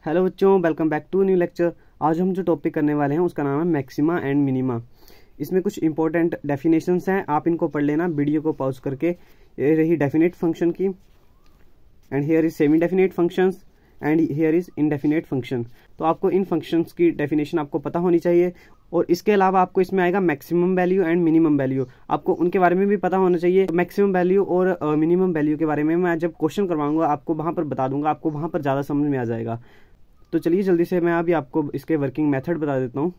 Hello बच्चों, welcome back to new lecture. आज हम जो टॉपिक करने वाले हैं उसका नाम है मैक्सिमा एंड मिनिमा। इसमें कुछ इंपॉर्टेंट डेफिनेशंस हैं, आप इनको पढ़ लेना वीडियो को पॉज करके। ये रही डेफिनेट फंक्शन की, and here is semi definite functions and here is indefinite function. तो आपको इन फंक्शंस की डेफिनेशन आपको पता होनी चाहिए, और इसके अलावा आपको इसमें आएगा maximum value and minimum value, आपको उनके बारे में भी पता होना चाहिए। मैक्सिमम वैल्यू और मिनिमम वैल्यू के बारे में मैं जब क्वेश्चन करवाऊंगा आपको वहां पर बता दूंगा, आपको वहां पर ज़्यादा समझ में आ जाएगा। तो चलिए जल्दी से मैं अभी आपको इसके वर्किंग मेथड बता देता हूँ।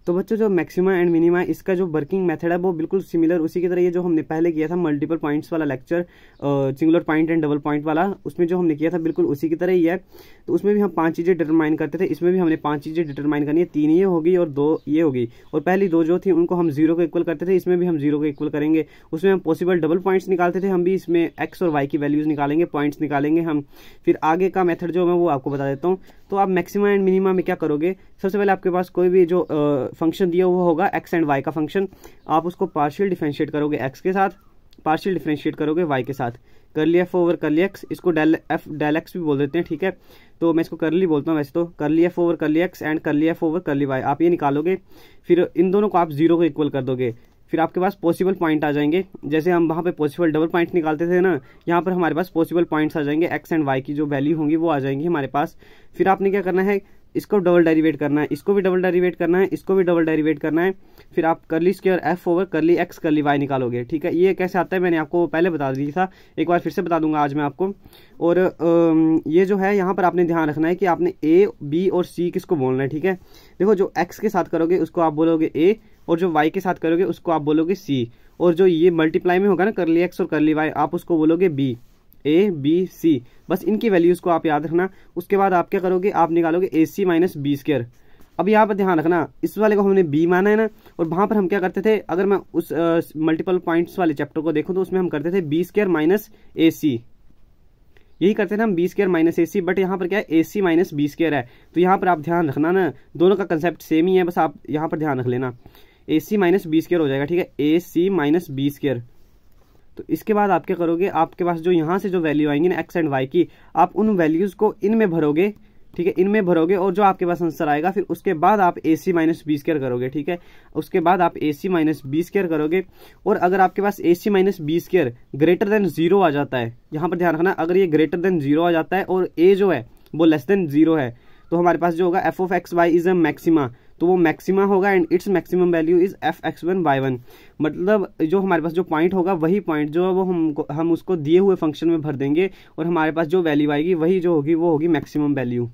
तो बच्चों, जो मैक्सिमा एंड मिनिमा इसका जो वर्किंग मेथड है वो बिल्कुल सिमिलर उसी की तरह ये जो हमने पहले किया था मल्टीपल पॉइंट्स वाला lecture, singular point and double point वाला, उसमें जो हमने किया था बिल्कुल उसी की तरह ही है। तो उसमें भी हम 5 चीज़ें डिटरमाइन करते थे, इसमें भी हमने 5 चीज़ें डिटरमाइन करनी है। 3 ये होगी और 2 ये होगी, और पहली 2 जो थी उनको हम 0 को इक्वल करते थे, इसमें भी हम 0 को इक्वल करेंगे। उसमें हम पॉसिबल डबल पॉइंट्स निकालते थे, हम भी इसमें एक्स और वाई की वैल्यूज निकालेंगे, पॉइंट्स निकालेंगे हम। फिर आगे का मेथड जो मैं वो आपको बता देता हूँ। तो आप मैक्सिमा एंड मिनिमा में क्या करोगे, सबसे पहले आपके पास कोई भी जो फंक्शन दिया हुआ होगा एक्स एंड वाई का फंक्शन, आप उसको पार्शियल डिफरेंशिएट करोगे एक्स के साथ, पार्शियल डिफरेंशिएट करोगे वाई के साथ। करली एफ ओवर करली एक्स, इसको डेल एक्स भी बोल देते हैं, ठीक है। तो मैं इसको करली बोलता हूँ वैसे तो। Curly F over curly X and curly F over curly Y, आप ये निकालोगे। फिर इन दोनों को आप 0 को इक्वल कर दोगे। फिर आपके पास पॉसिबल पॉइंट आ जाएंगे, जैसे हम वहाँ पे पॉसिबल डबल पॉइंट निकालते थे ना, यहाँ पर हमारे पास पॉसिबल पॉइंट्स आ जाएंगे, एक्स एंड वाई की जो वैल्यू होंगी वो आ जाएंगी हमारे पास। फिर आपने क्या करना है, इसको डबल डेरिवेट करना है, इसको भी डबल डेरिवेट करना है, इसको भी डबल डेरिवेट करना है। फिर आप करली square F over curly x करली वाई निकालोगे, ठीक है। ये कैसे आता है मैंने आपको पहले बता दिया था, एक बार फिर से बता दूंगा आज मैं आपको। और ये जो है यहाँ पर आपने ध्यान रखना है कि आपने ए बी और सी किसको बोलना है, ठीक है। देखो, जो एक्स के साथ करोगे उसको आप बोलोगे ए, और जो वाई के साथ करोगे उसको आप बोलोगे सी, और जो ये मल्टीप्लाई में होगा ना करली एक्स और करली वाई, आप उसको बोलोगे बी, ए बी सी। बस इनकी वैल्यूज को आप याद रखना। उसके बाद आप क्या करोगे, आप निकालोगे ए सी माइनस बी स्क्वायर। अब यहाँ पर ध्यान रखना, इस वाले को हमने बी माना है ना, और वहां पर हम क्या करते थे, अगर मैं उस मल्टीपल पॉइंट्स वाले चैप्टर को देखूं तो उसमें हम करते थे B square minus A C, यही करते थे हम, B square minus A C. But यहाँ पर क्या है, A C minus B square है। तो यहाँ पर आप ध्यान रखना ना, दोनों का कंसेप्ट सेम ही है, बस आप यहाँ पर ध्यान रख लेना, ए सी माइनस बी स्क्वायर हो जाएगा, ठीक है। A C minus B square. तो इसके बाद आप क्या करोगे, आपके पास जो यहाँ से जो वैल्यू आएंगी ना एक्स एंड वाई की, आप उन वैल्यूज को इनमें भरोगे, ठीक है, इनमें भरोगे, और जो आपके पास आंसर आएगा फिर उसके बाद आप A C minus B square करोगे, ठीक है। उसके बाद आप A C minus B square करोगे, और अगर आपके पास A C minus B square greater than 0 आ जाता है, यहाँ पर ध्यान रखना, अगर ये ग्रेटर देन 0 आ जाता है और ए जो है वो लेस देन 0 है, तो हमारे पास जो होगा F of X Y is a maxima, तो वो मैक्सिमा होगा, and its maximum value is F X one Y one. मतलब जो हमारे पास जो पॉइंट होगा वही पॉइंट जो है वो हम उसको दिए हुए फंक्शन में भर देंगे, और हमारे पास जो वैल्यू आएगी वही जो होगी वो होगी मैक्सिमम वैल्यू,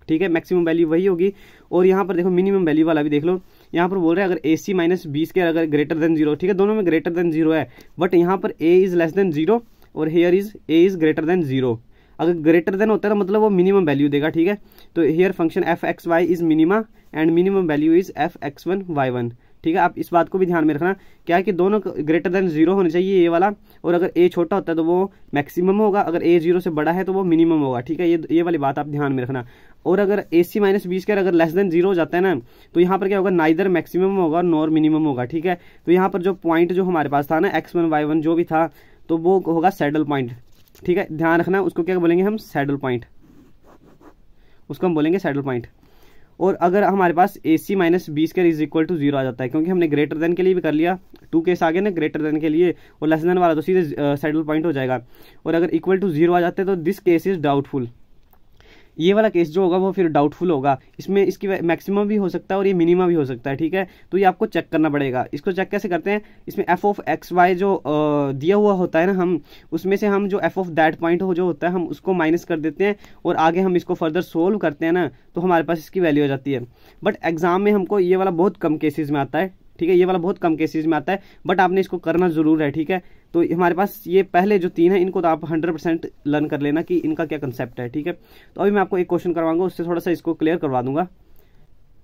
ठीक है। मैक्सिमम वैल्यू वही होगी। और यहाँ पर देखो मिनिमम वैल्यू वाला भी देख लो, यहाँ पर बोल रहे हैं अगर ए सी माइनस बी स्क्वायर अगर ग्रेटर देन 0, ठीक है, दोनों में ग्रेटर देन 0 है, बट यहाँ पर ए इज लेस देन 0 और here is a is greater than 0। अगर ग्रेटर देन होता है मतलब वो मिनिमम वैल्यू देगा, ठीक है। तो here function F X Y is minima and minimum value is F X one Y one, ठीक है। आप इस बात को भी ध्यान में रखना, क्या है कि दोनों ग्रेटर देन 0 होने चाहिए ये वाला, और अगर ए छोटा होता है तो वो मैक्सिमम होगा, अगर ए 0 से बड़ा है तो वो मिनिमम होगा, ठीक है। ये वाली बात आप ध्यान में रखना। और अगर ए सी माइनस बी स्क्वायर अगर लेस देन 0 हो जाता है ना, तो यहाँ पर क्या होगा, नाइदर मैक्सिमम होगा नॉर मिनिमम होगा, ठीक है। तो यहाँ पर जो पॉइंट जो हमारे पास था ना एक्स वन वाई वन जो भी था, तो वो होगा सैडल पॉइंट, ठीक है। ध्यान रखना, उसको क्या बोलेंगे हम, सैडल पॉइंट, उसको हम बोलेंगे सैडल पॉइंट। और अगर हमारे पास A C minus B square is equal to 0 आ जाता है, क्योंकि हमने ग्रेटर देन के लिए भी कर लिया, 2 केस आ गए ना ग्रेटर देन के लिए, और लेस देन वाला तो सीधे सैडल पॉइंट हो जाएगा। और अगर इक्वल टू 0 आ जाते हैं तो दिस केस इज डाउटफुल, ये वाला केस जो होगा वो फिर डाउटफुल होगा, इसमें इसकी मैक्सिमम भी हो सकता है और ये मिनिमम भी हो सकता है, ठीक है। तो ये आपको चेक करना पड़ेगा। इसको चेक कैसे करते हैं, इसमें एफ ऑफ एक्स वाई जो दिया हुआ होता है ना, हम उसमें से हम जो एफ ऑफ दैट पॉइंट हो जो होता है हम उसको माइनस कर देते हैं, और आगे हम इसको फर्दर सोल्व करते हैं ना, तो हमारे पास इसकी वैल्यू आ जाती है। बट एग्जाम में हमको ये वाला बहुत कम केसेज में आता है, ठीक है, ये वाला बहुत कम केसेज में आता है, बट आपने इसको करना जरूर है, ठीक है। तो हमारे पास ये पहले जो 3 है इनको तो आप 100% लर्न कर लेना कि इनका क्या कंसेप्ट है, ठीक है। तो अभी मैं आपको एक क्वेश्चन करवाऊंगा, उससे थोड़ा सा इसको क्लियर करवा दूंगा।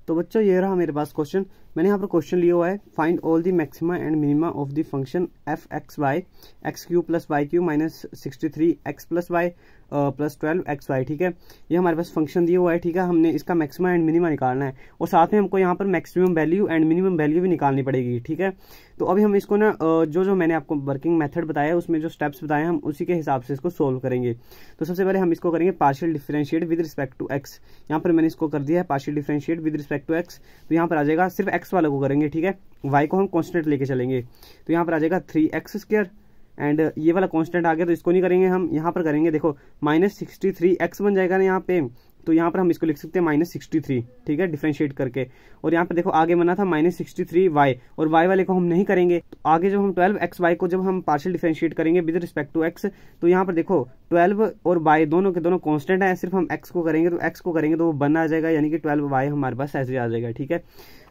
तो बच्चों, ये रहा मेरे पास क्वेश्चन। मैंने यहाँ पर क्वेश्चन लिया हुआ है, find all the maxima and minima of the function F X Y X cube plus Y cube minus 63 X plus Y plus 12xy, ठीक है। ये हमारे पास फंक्शन दिया हुआ है, ठीक है। हमने इसका मैक्सिमा एंड मिनिमा निकालना है और साथ में हमको यहाँ पर maximum value and minimum value भी निकालनी पड़ेगी, ठीक है। तो अभी हम इसको ना जो मैंने आपको वर्किंग मेथड बताया उसमें जो स्टेप्स बताए हम उसी के हिसाब से इसको सोल्व करेंगे। तो सबसे पहले हम इसको करेंगे partial differentiate with respect to X. यहाँ पर मैंने इसको कर दिया है partial differentiate with respect to X. तो यहाँ पर आ जाएगा, सिर्फ एक्स वाला को करेंगे, ठीक है। वाई को हम कॉन्स्टेंट लेके चलेंगे। तो यहाँ पर आ जाएगा 3x² एंड ये वाला कांस्टेंट आ गया तो इसको नहीं करेंगे हम, यहाँ पर करेंगे। देखो -63x बन जाएगा ना यहाँ पे, तो यहाँ पर हम इसको लिख सकते हैं -63, ठीक है, डिफरेंशिएट करके। और यहाँ पर देखो आगे बना था -63y और y वाले को हम नहीं करेंगे। तो आगे जब हम 12xy को जब हम पार्शियल डिफरेंशिएट करेंगे विद रिस्पेक्ट टू x, तो यहाँ पर देखो 12 और y दोनों के दोनों कांस्टेंट है, सिर्फ हम x को करेंगे तो x को करेंगे तो वो बन आ जाएगा, यानी कि 12y हमारे पास ऐसे आ जाएगा, ठीक है।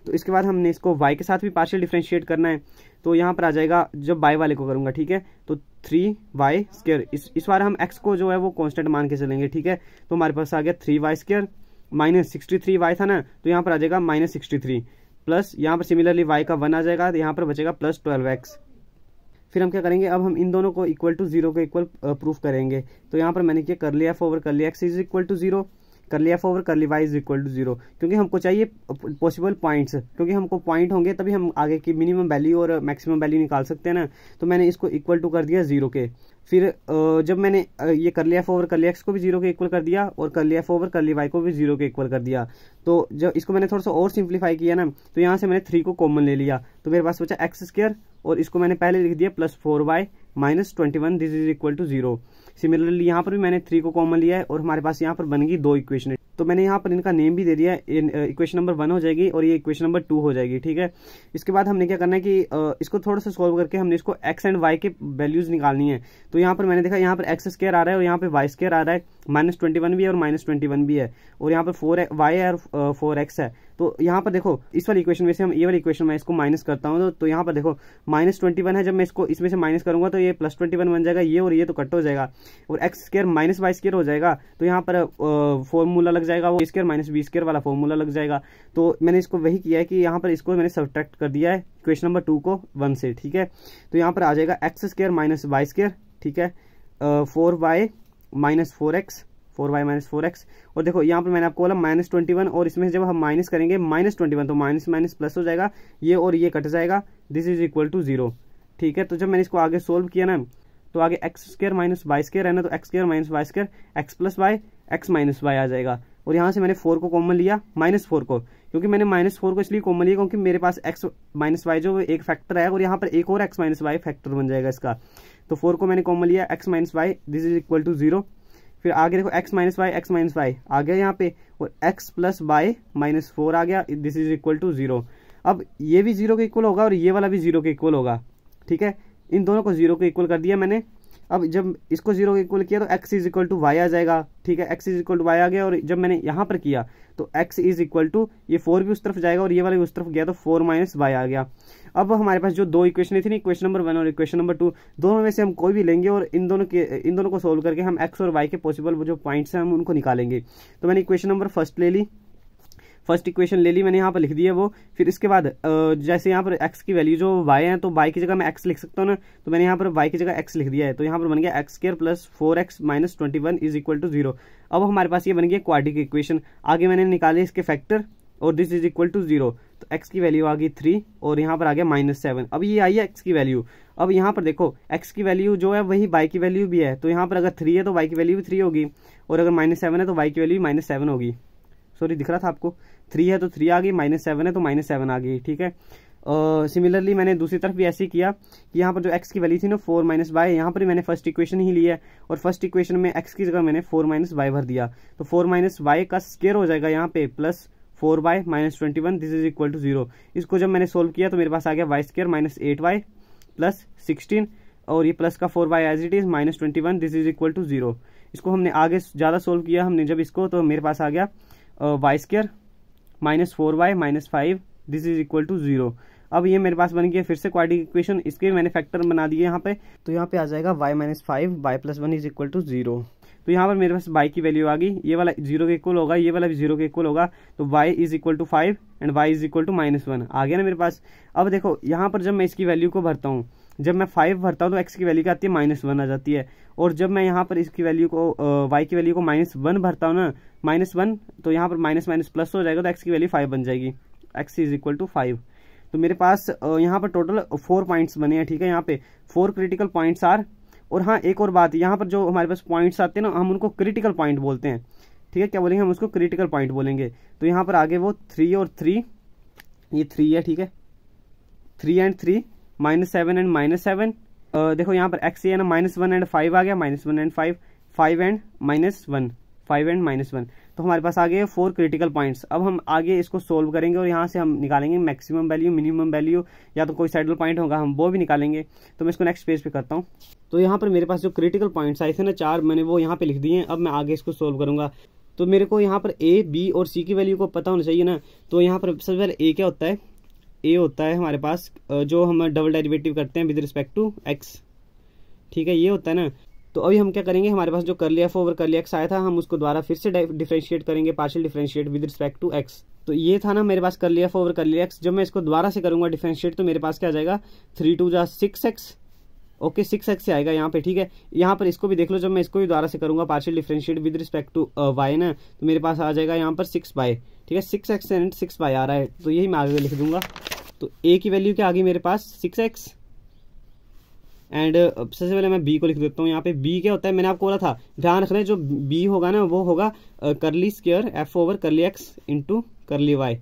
तो इसके बाद हमने इसको y के साथ भी पार्शियल डिफरेंशिएट करना है। तो यहाँ पर आ जाएगा, जब y वाले को करूंगा, ठीक है, तो 3y²। इस बार हम x को जो है वो कांस्टेंट मान के चलेंगे, ठीक है। तो हमारे पास आ गया 3y² -63y था ना, तो यहाँ पर आ जाएगा -63 प्लस यहाँ पर सिमिलरली y का 1 आ जाएगा, तो यहाँ पर बचेगा प्लस 12x। फिर हम क्या करेंगे, अब हम इन दोनों को इक्वल टू 0 के इक्वल प्रूफ करेंगे। तो यहाँ पर मैंने क्या कर लिया, f ओवर कर लिया x इज इक्वल टू 0, कर लिया f ओवर कर ली y इज इक्वल टू 0, क्योंकि हमको चाहिए पॉसिबल पॉइंट्स, क्योंकि हमको पॉइंट होंगे तभी हम आगे की मिनिमम वैल्यू और मैक्सिमम वैल्यू निकाल सकते हैं ना। तो मैंने इसको इक्वल टू कर दिया 0 के। फिर जब मैंने ये कर लिया f ओवर कर लिया x को भी 0 के इक्वल कर दिया और कर लिया f ओवर कर ली y को भी 0 के इक्वल कर दिया। तो जब इसको मैंने थोड़ा सा और सिंप्लीफाई किया ना, तो यहाँ से मैंने 3 को कॉमन ले लिया, तो मेरे पास बचा x² और इसको मैंने पहले लिख दिया plus 4y -21 this is equal to 0। Similarly यहाँ पर भी मैंने 3 को कॉमन लिया है और हमारे पास यहाँ पर बन गई 2 इक्वेशन। तो मैंने यहाँ पर इनका नेम भी दे दिया है, इक्वेशन नंबर 1 हो जाएगी और ये इक्वेशन नंबर 2 हो जाएगी, ठीक है। इसके बाद हमने क्या करना है कि इसको थोड़ा सा सॉल्व करके हमने इसको x एंड y के वैल्यूज निकालनी है। तो यहाँ पर मैंने देखा, यहाँ पर x² आ रहा है और यहाँ पर y² आ रहा है, -21 भी है और -21 भी है, और यहाँ पर 4y है और 4x है। तो यहाँ पर देखो इस वाली इक्वेशन में से हम ये वाली इक्वेशन में इसको माइनस करता हूँ, तो यहाँ पर देखो -21 है, जब मैं इसको इसमें से माइनस करूंगा तो ये +21 बन जाएगा, ये और ये तो कट हो जाएगा और x² -y² हो जाएगा। तो यहाँ पर फॉर्मूला लग जाएगा, वो a² -b² वाला फॉर्मूला लग जाएगा। तो मैंने इसको वही किया है कि यहाँ पर इसको मैंने सब्ट्रैक्ट कर दिया है इक्वेशन नंबर 2 को 1 से, ठीक है। तो यहाँ पर आ जाएगा x² -y², ठीक है, 4y -4x और देखो यहाँ पर मैंने आपको बोला -21 और इसमें जब हम माइनस करेंगे -21 तो माइनस माइनस प्लस हो जाएगा, ये और ये कट जाएगा, दिस इज इक्वल टू 0, ठीक है। तो जब मैंने इसको आगे सोल्व किया ना, तो आगे x² -y² है ना, तो x² -y² x + y x - y आ जाएगा। और यहाँ से मैंने 4 को कॉमन लिया, -4 को, क्योंकि मैंने -4 को इसलिए कॉमन लिया क्योंकि मेरे पास x - y जो एक फैक्टर है और यहाँ पर एक और x - y फैक्टर बन जाएगा इसका। तो 4 को मैंने कॉमन लिया, x - y this is equal to 0। फिर आगे देखो x - y आ गया यहाँ पे और x + y -4 आ गया, दिस इज इक्वल टू 0। अब ये भी 0 के इक्वल होगा और ये वाला भी 0 के इक्वल होगा, ठीक है। इन दोनों को 0 के इक्वल कर दिया मैंने। अब जब इसको 0 के इक्वल किया तो x is equal to y आ जाएगा, ठीक है, x is equal to y आ गया। और जब मैंने यहाँ पर किया तो x इज इक्वल टू, ये 4 भी उस तरफ जाएगा और ये वाला भी उस तरफ गया, तो 4 - y आ गया। अब हमारे पास जो 2 इक्वेशन थी ना, इक्वेशन नंबर 1 और इक्वेशन नंबर 2, दोनों में से हम कोई भी लेंगे और इन दोनों को सोल्व करके हम x और y के पॉसिबल जो पॉइंट्स हैं हम उनको निकालेंगे। तो मैंने इक्वेशन नंबर फर्स्ट इक्वेशन ले ली, मैंने यहाँ पर लिख दिया वो। फिर इसके बाद जैसे यहाँ पर x की वैल्यू जो y है, तो y की जगह मैं x लिख सकता हूँ ना, तो मैंने यहाँ पर y की जगह x लिख दिया है। तो यहाँ पर बन गया x² + 4x - 21 is equal to 0। अब हमारे पास ये बन गया क्वाड्रेटिक इक्वेशन। आगे मैंने निकाले इसके फैक्टर और दिस इज इक्वल टू 0। तो x की वैल्यू आ गई 3 और यहाँ पर आ गया -7। अब ये आई है x की वैल्यू। अब यहाँ पर देखो x की वैल्यू जो है वही y की वैल्यू भी है, तो यहाँ पर अगर 3 है तो y की वैल्यू भी 3 होगी, और अगर -7 है तो y की वैल्यू -7 होगी। सॉरी, दिख रहा था आपको, 3 है तो 3 आ गई, -7 है तो -7 आ गई, ठीक है। सिमिलरली मैंने दूसरी तरफ भी ऐसे ही किया कि यहाँ पर जो x की वैल्यू थी ना 4 - y, यहाँ पर भी मैंने फर्स्ट इक्वेशन ही लिया है और फर्स्ट इक्वेशन में x की जगह मैंने 4 - y भर दिया। तो 4 - y का स्क्वायर हो जाएगा यहाँ पे plus 4y -21 this is equal to 0। इसको जब मैंने सोल्व किया तो मेरे पास आ गया y² - 8y + 16 और ये प्लस का 4y as it is -21 this is equal to 0। इसको हमने आगे ज़्यादा सोल्व किया हमने जब इसको, तो मेरे पास आ गया y² -4y -5 this is equal to 0। अब ये मेरे पास बन गया फिर से क्वाड्रेटिक इक्वेशन, इसके मैंने फैक्टर बना दिए यहाँ पे। तो यहाँ पे आ जाएगा y - 5 y + 1 is equal to 0। तो यहाँ पर मेरे पास y की वैल्यू आ गई, ये वाला 0 के इक्वल होगा, ये वाला भी 0 के इक्वल होगा, तो y is equal to 5 and y is equal to -1 आ गया ना मेरे पास। अब देखो यहाँ पर जब मैं इसकी वैल्यू को भरता हूँ जब मैं 5 भरता हूँ तो x की वैल्यू क्या आती है, -1 आ जाती है। और जब मैं यहाँ पर इसकी वैल्यू को y की वैल्यू को -1 भरता हूँ ना, -1, तो यहाँ पर माइनस माइनस प्लस हो जाएगा, तो x की वैल्यू 5 बन जाएगी, x इज इक्वल टू 5। तो मेरे पास यहाँ पर टोटल 4 पॉइंट्स बने हैं, ठीक है। यहाँ पे 4 क्रिटिकल पॉइंट्स आर, और हाँ एक और बात, यहाँ पर जो हमारे पास पॉइंट्स आते हैं ना, हम उनको क्रिटिकल पॉइंट बोलते हैं, ठीक है। क्या बोलेंगे हम उसको, क्रिटिकल पॉइंट बोलेंगे। तो यहाँ पर आगे वो 3 और 3, ये 3 है, ठीक है, 3 एंड 3, -7 एंड -7। देखो यहाँ पर x है ना, -1 एंड 5 आ गया, -1 एंड 5, 5 एंड -1, 5 एंड -1। तो हमारे पास आ गए 4 क्रिटिकल पॉइंट्स। अब हम आगे इसको सोल्व करेंगे और यहाँ से हम निकालेंगे मैक्सिमम वैल्यू, मिनिमम वैल्यू, या तो कोई सैडल पॉइंट होगा हम वो भी निकालेंगे। तो मैं इसको नेक्स्ट पेज पे करता हूँ। तो यहाँ पर मेरे पास जो क्रिटिकल पॉइंट्स आए थे ना 4, मैंने वो यहाँ पे लिख दिए हैं। अब मैं आगे इसको सोल्व करूंगा। तो मेरे को यहाँ पर a, b और c की वैल्यू को पता होना चाहिए ना। तो यहाँ पर सबसे पहले a क्या होता है, a होता है हमारे पास जो हम डबल डेरिवेटिव करते हैं विद रिस्पेक्ट टू x, ठीक है, ये होता है ना। तो अभी हम क्या करेंगे, हमारे पास जो curly f over curly x आया था, हम उसको दोबारा फिर से डिफरेंशिएट करेंगे, partial differentiate with respect to x। तो ये था ना मेरे पास curly f over curly x। जब मैं इसको दोबारा से करूंगा डिफरेंशिएट, तो मेरे पास क्या आ जाएगा, 3 2 जा 6x, ओके 6x से आएगा यहाँ पे, ठीक है। यहाँ पर इसको भी देख लो, जब मैं इसको भी दोबारा से करूंगा partial differentiate with respect to y ना, तो मेरे पास आ जाएगा यहाँ पर 6y, ठीक है, 6x एंड 6y आ रहा है। तो यही मैं आगे लिख दूंगा। तो a की वैल्यू क्या आ गई मेरे पास, 6x। एंड सबसे पहले मैं b को लिख देता हूँ। यहाँ पे b क्या होता है, मैंने आपको बोला था, ध्यान रखना है, जो b होगा ना वो होगा curly square f over curly x into curly y,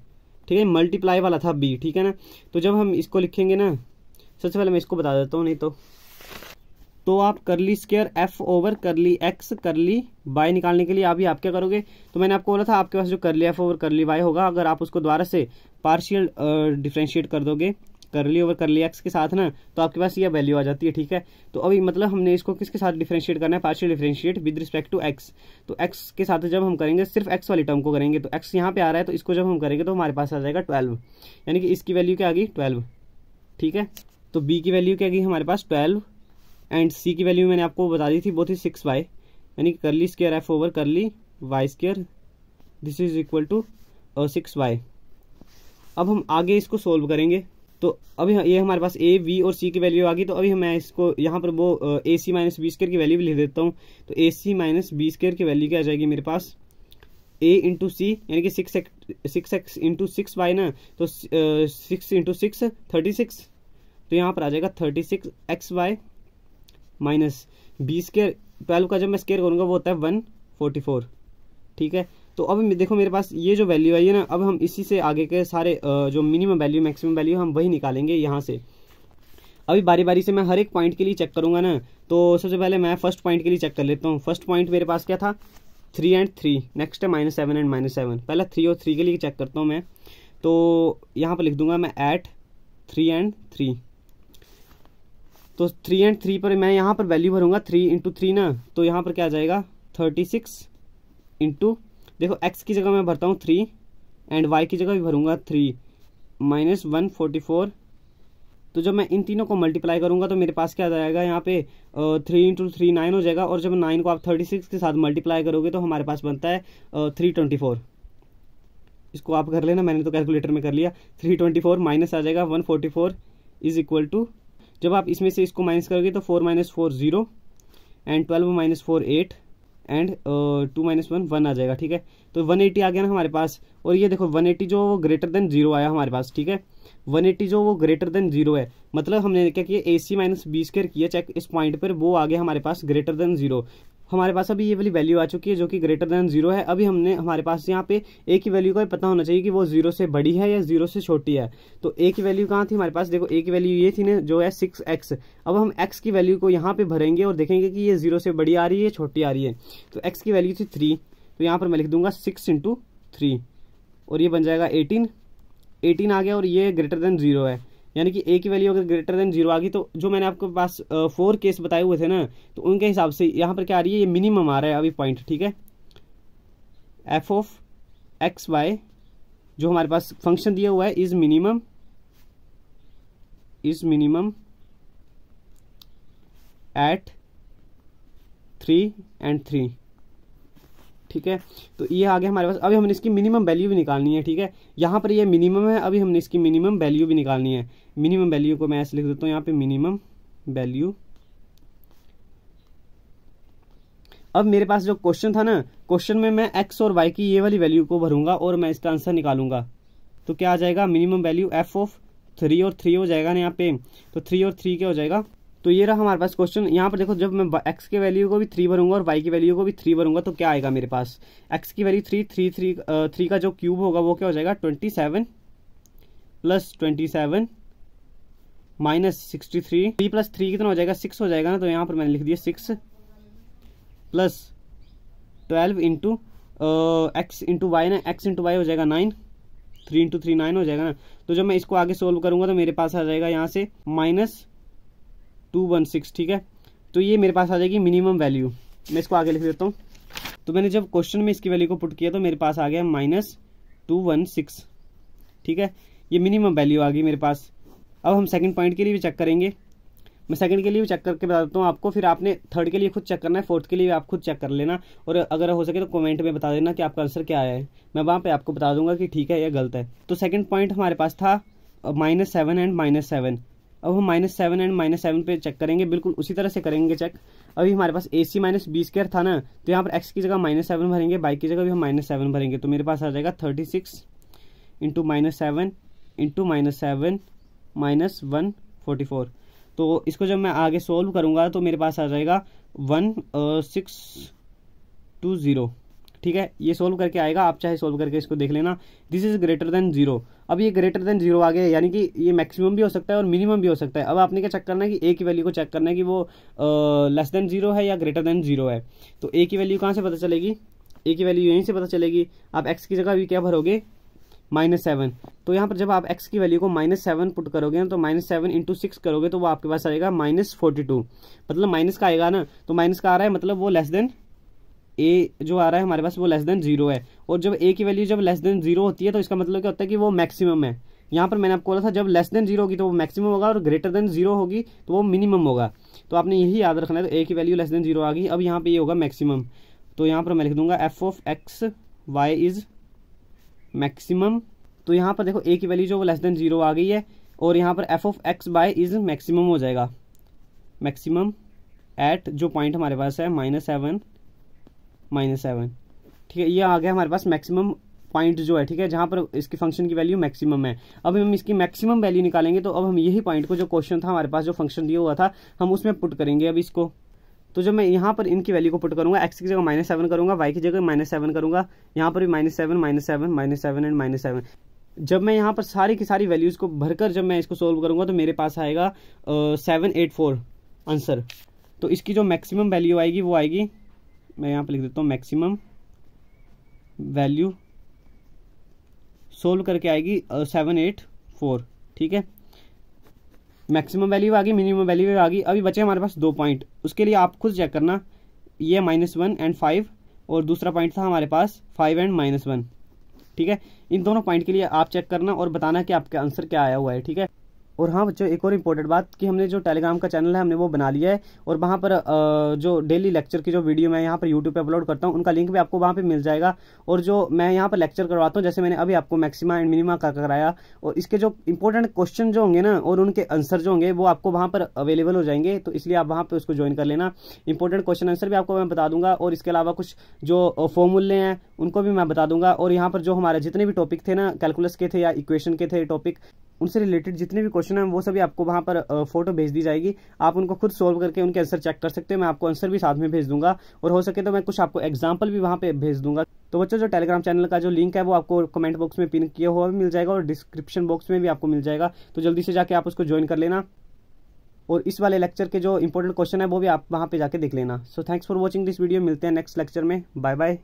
ठीक है, मल्टीप्लाई वाला था b, ठीक है ना। तो जब हम इसको लिखेंगे ना, सबसे पहले मैं इसको बता देता हूँ, नहीं तो आप curly square f over curly x curly y निकालने के लिए अभी आप क्या करोगे, तो मैंने आपको बोला था आपके पास जो curly f over curly y होगा, अगर आप उसको दोबारा से पार्शियल डिफरेंशिएट कर दोगे कर्ली ओवर कर्ली x के साथ ना, तो आपके पास ये वैल्यू आ जाती है, ठीक है। तो अभी मतलब हमने इसको किसके साथ डिफरेंशिएट करना है, partial differentiate with respect to x। तो x के साथ जब हम करेंगे, सिर्फ x वाली टर्म को करेंगे, तो x यहाँ पे आ रहा है, तो इसको जब हम करेंगे तो हमारे पास आ जाएगा 12, यानी कि इसकी वैल्यू क्या आ गई 12, ठीक है। तो b की वैल्यू क्या आ गई हमारे पास 12, एंड c की वैल्यू मैंने आपको बता दी थी, वो थी 6y, यानी कि curly square f over curly y square, this is equal to 6y। अब हम आगे इसको सोल्व करेंगे। तो अभी ये हमारे पास a, b और c की वैल्यू आ गई। तो अभी मैं इसको यहाँ पर वो ac माइनस बी स्क्वायर की वैल्यू भी लिख देता हूँ। तो ac माइनस बी स्क्वायर की वैल्यू क्या आ जाएगी मेरे पास, a इंटू सी, यानी कि 6x इंटू 6y ना, तो 6 इंटू 6 36, तो यहाँ पर आ जाएगा 36xy माइनस बी स्क्वायर, 12 का जब मैं स्क्वायर करूँगा वो होता है 144, ठीक है। तो अब देखो मेरे पास ये जो वैल्यू आई है ना, अब हम इसी से आगे के सारे जो मिनिमम वैल्यू मैक्सिमम वैल्यू हम वही निकालेंगे यहाँ से। अभी बारी बारी से मैं हर एक पॉइंट के लिए चेक करूंगा ना। तो सबसे पहले मैं फर्स्ट पॉइंट के लिए चेक कर लेता हूँ। फर्स्ट पॉइंट मेरे पास क्या था, 3 एंड 3, नेक्स्ट है -7 एंड -7। पहले 3 और 3 के लिए चेक करता हूँ मैं। तो यहाँ पर लिख दूंगा मैं एट 3 एंड 3। तो 3 एंड 3 पर मैं यहाँ पर वैल्यू भरूंगा 3 इंटू 3 ना, तो यहाँ पर क्या आ जाएगा 36 इंटू, देखो x की जगह मैं भरता हूँ 3 एंड y की जगह भी भरूंगा 3 माइनस 144। तो जब मैं इन तीनों को मल्टीप्लाई करूंगा तो मेरे पास क्या आ जाएगा यहाँ पे 3 इंटू 3 9 हो जाएगा। और जब 9 को आप 36 के साथ मल्टीप्लाई करोगे तो हमारे पास बनता है 324। इसको आप कर लेना, मैंने तो कैलकुलेटर में कर लिया। 324 माइनस आ जाएगा 144 इज इक्वल टू, जब आप इसमें से इसको माइनस करोगे तो 4 - 4 0 एंड 12 - 4 8 एंड 2 - 1 1 आ जाएगा, ठीक है। तो 180 आ गया ना हमारे पास। और ये देखो 180 जो वो ग्रेटर देन 0 आया हमारे पास, ठीक है। 180 जो वो ग्रेटर देन 0 है, मतलब हमने क्या किया, AC माइनस बी स्क्वायर किया चेक इस पॉइंट पर, वो आ गया हमारे पास ग्रेटर देन 0। हमारे पास अभी ये वाली वैल्यू आ चुकी है जो कि ग्रेटर देन 0 है। अभी हमने हमारे पास यहाँ पे a की वैल्यू का पता होना चाहिए कि वो 0 से बड़ी है या 0 से छोटी है। तो a की वैल्यू कहाँ थी हमारे पास, देखो a की वैल्यू ये थी ना जो है 6x। अब हम x की वैल्यू को यहाँ पे भरेंगे और देखेंगे कि ये 0 से बड़ी आ रही है छोटी आ रही है। तो x की वैल्यू थी 3, तो यहाँ पर मैं लिख दूंगा 6 इंटू 3 और ये बन जाएगा 18 आ गया। और ये ग्रेटर देन 0 है, यानी कि a की वैल्यू अगर ग्रेटर देन 0 आ गई तो जो मैंने आपके पास 4 केस बताए हुए थे ना, तो उनके हिसाब से यहाँ पर क्या आ रही है, ये मिनिमम आ रहा है अभी पॉइंट, ठीक है। f ऑफ एक्स वाई जो हमारे पास फंक्शन दिया हुआ है इज मिनिमम एट 3 एंड 3, ठीक है। तो ये आ गया हमारे पास। अभी हमने इसकी मिनिमम वैल्यू भी निकालनी है, ठीक है। यहाँ पर ये मिनिमम है, अभी हमने इसकी मिनिमम वैल्यू भी निकालनी है। मिनिमम वैल्यू को मैं ऐसे लिख देता हूँ यहाँ पे, मिनिमम वैल्यू। अब मेरे पास जो क्वेश्चन था ना, क्वेश्चन में मैं x और y की ये वाली वैल्यू को भरूंगा और मैं इसका आंसर निकालूंगा। तो क्या आ जाएगा, मिनिमम वैल्यू f ऑफ 3 और 3 हो जाएगा ना यहाँ पे, तो 3 और 3 क्या हो जाएगा। तो ये रहा हमारे पास क्वेश्चन। यहाँ पर देखो, जब मैं x के वैल्यू को भी 3 भरूंगा और y की वैल्यू को भी 3 भरूंगा तो क्या आएगा मेरे पास, x की वैल्यू 3 का जो क्यूब होगा वो क्या हो जाएगा 27 प्लस 27 माइनस 63, 3 प्लस 3 कितना हो जाएगा 6 हो जाएगा ना। तो यहाँ पर मैंने लिख दिया 6 प्लस 12 इंटू एक्स इंटू वाई ना, x इंटू वाई हो जाएगा 9, 3 इंटू 3 9 हो जाएगा ना। तो जब मैं इसको आगे सोल्व करूंगा तो मेरे पास आ जाएगा यहाँ से -216, ठीक है। तो ये मेरे पास आ जाएगी मिनिमम वैल्यू। मैं इसको आगे लिख देता हूँ। तो मैंने जब क्वेश्चन में इसकी वैल्यू को पुट किया तो मेरे पास आ गया -216, ठीक है। ये मिनिमम वैल्यू आ गई मेरे पास। अब हम सेकंड पॉइंट के लिए भी चेक करेंगे। मैं सेकंड के लिए भी चेक करके बता देता हूँ आपको, फिर आपने थर्ड के लिए खुद चेक करना है, फोर्थ के लिए आप खुद चेक कर लेना, और अगर हो सके तो कमेंट में बता देना कि आपका आंसर क्या आया है। मैं वहाँ पे आपको बता दूंगा कि ठीक है या गलत है। तो सेकंड पॉइंट हमारे पास था -7 एंड -7। अब हम -7 एंड -7 पे चेक करेंगे, बिल्कुल उसी तरह से करेंगे चेक। अभी हमारे पास AC माइनस b² था ना, तो यहाँ पर x की जगह -7 भरेंगे, y की जगह भी हम -7 भरेंगे। तो मेरे पास आ जाएगा 36 इंटू -7 इंटू -7 -144। तो इसको जब मैं आगे सोल्व करूंगा तो मेरे पास आ जाएगा 1620, ठीक है। ये सोल्व करके आएगा, आप चाहे सोल्व करके इसको देख लेना। This is greater than 0। अब ये ग्रेटर देन 0 आ गया, यानी कि ये मैक्सिमम भी हो सकता है और मिनिमम भी हो सकता है। अब आपने क्या चेक करना है कि ए की वैल्यू को चेक करना है कि वो लेस देन 0 है या ग्रेटर देन 0 है। तो ए की वैल्यू कहाँ से पता चलेगी, ए की वैल्यू यहीं से पता चलेगी। आप एक्स की जगह भी क्या भरोगे -7। तो यहाँ पर जब आप x की वैल्यू को -7 पुट करोगे ना, तो -7 इंटू 6 करोगे तो वो आपके पास आएगा -42। मतलब माइनस का आएगा ना, तो माइनस का आ रहा है मतलब वो लेस देन a जो आ रहा है हमारे पास वो लेस देन 0 है। और जब a की वैल्यू जब लेस देन 0 होती है तो इसका मतलब क्या होता है कि वो मैक्सिमम है। यहाँ पर मैंने आपको बोला था जब लेस देन 0 होगी तो वो मैक्सिमम होगा और ग्रेटर देन 0 होगी तो वो मिनिमम होगा। तो आपने यही याद रखना है। तो a की वैल्यू लेस देन 0 आ गई। अब यहाँ पे ये होगा मैक्सिमम। तो यहाँ पर मैं लिख दूंगा f of x y is maximum. तो यहाँ पर देखो a की वैल्यू जो वो लेस देन 0 आ गई है, और यहाँ पर f of x y is maximum हो जाएगा, मैक्सिमम एट जो पॉइंट हमारे पास है -7, ठीक है। ये आ गया हमारे पास मैक्सिमम पॉइंट जो है, ठीक है, जहाँ पर इसकी फंक्शन की वैल्यू मैक्सिमम है। अब हम इसकी मैक्सिमम वैल्यू निकालेंगे, तो अब हम यही पॉइंट को जो क्वेश्चन था हमारे पास जो फंक्शन दिया हुआ था हम उसमें पुट करेंगे अब इसको। तो जब मैं यहाँ पर इनकी वैल्यू को पुट करूंगा, x की जगह -7 करूंगा, y की जगह -7 करूंगा, यहाँ पर भी -7 एंड -7। जब मैं यहाँ पर सारी की सारी वैल्यूज को भरकर जब मैं इसको सोल्व करूंगा तो मेरे पास आएगा 784 आंसर। तो इसकी जो मैक्सिमम वैल्यू आएगी वो आएगी, मैं यहाँ पर लिख देता हूँ मैक्सिमम वैल्यू सोल्व करके आएगी 784, ठीक है। मैक्सिमम वैल्यू आ गई, मिनिमम वैल्यू आ गई। अभी बचे हमारे पास 2 पॉइंट, उसके लिए आप खुद चेक करना। ये -1 एंड 5 और दूसरा पॉइंट था हमारे पास 5 एंड -1, ठीक है। इन दोनों पॉइंट के लिए आप चेक करना और बताना कि आपका आंसर क्या आया हुआ है, ठीक है। और हाँ बच्चों, एक और इम्पोर्टेंट बात कि हमने जो टेलीग्राम का चैनल है हमने वो बना लिया है, और वहाँ पर जो डेली लेक्चर की जो वीडियो मैं यहाँ पर यूट्यूब पे अपलोड करता हूँ उनका लिंक भी आपको वहाँ पे मिल जाएगा। और जो मैं यहाँ पर लेक्चर करवाता हूँ, जैसे मैंने अभी आपको मैक्सिमा एंड मिनिमा का कराया, और इसके जो इंपॉर्टेंट क्वेश्चन जो होंगे ना और उनके आंसर जो होंगे वो आपको वहाँ पर अवेलेबल हो जाएंगे। तो इसलिए आप वहाँ पर उसको ज्वाइन कर लेना। इंपॉर्टेंट क्वेश्चन आंसर भी आपको मैं बता दूंगा, और इसके अलावा कुछ जो फॉर्मूले हैं उनको भी मैं बता दूंगा। और यहाँ पर जो हमारे जितने भी टॉपिक थे ना, कैलकुलस के थे या इक्वेशन के थे टॉपिक, उनसे रिलेटेड जितने भी क्वेश्चन हैं वो सभी आपको वहाँ पर फोटो भेज दी जाएगी। आप उनको खुद सोल्व करके उनके आंसर चेक कर सकते हैं। मैं आपको आंसर भी साथ में भेज दूंगा, और हो सके तो मैं कुछ आपको एग्जांपल भी वहाँ पे भेज दूंगा। तो बच्चों, जो टेलीग्राम चैनल का जो लिंक है वो आपको कमेंट बॉक्स में पिन किया हुआ भी मिल जाएगा और डिस्क्रिप्शन बॉक्स में भी आपको मिल जाएगा। तो जल्दी से जाके आप उसको ज्वाइन कर लेना, और इस वाले लेक्चर के जो इंपॉर्टेंट क्वेश्चन है वो भी आप वहाँ पे जाके देख लेना। So thanks for watching this video. मिलते हैं नेक्स्ट लेक्चर में। Bye bye.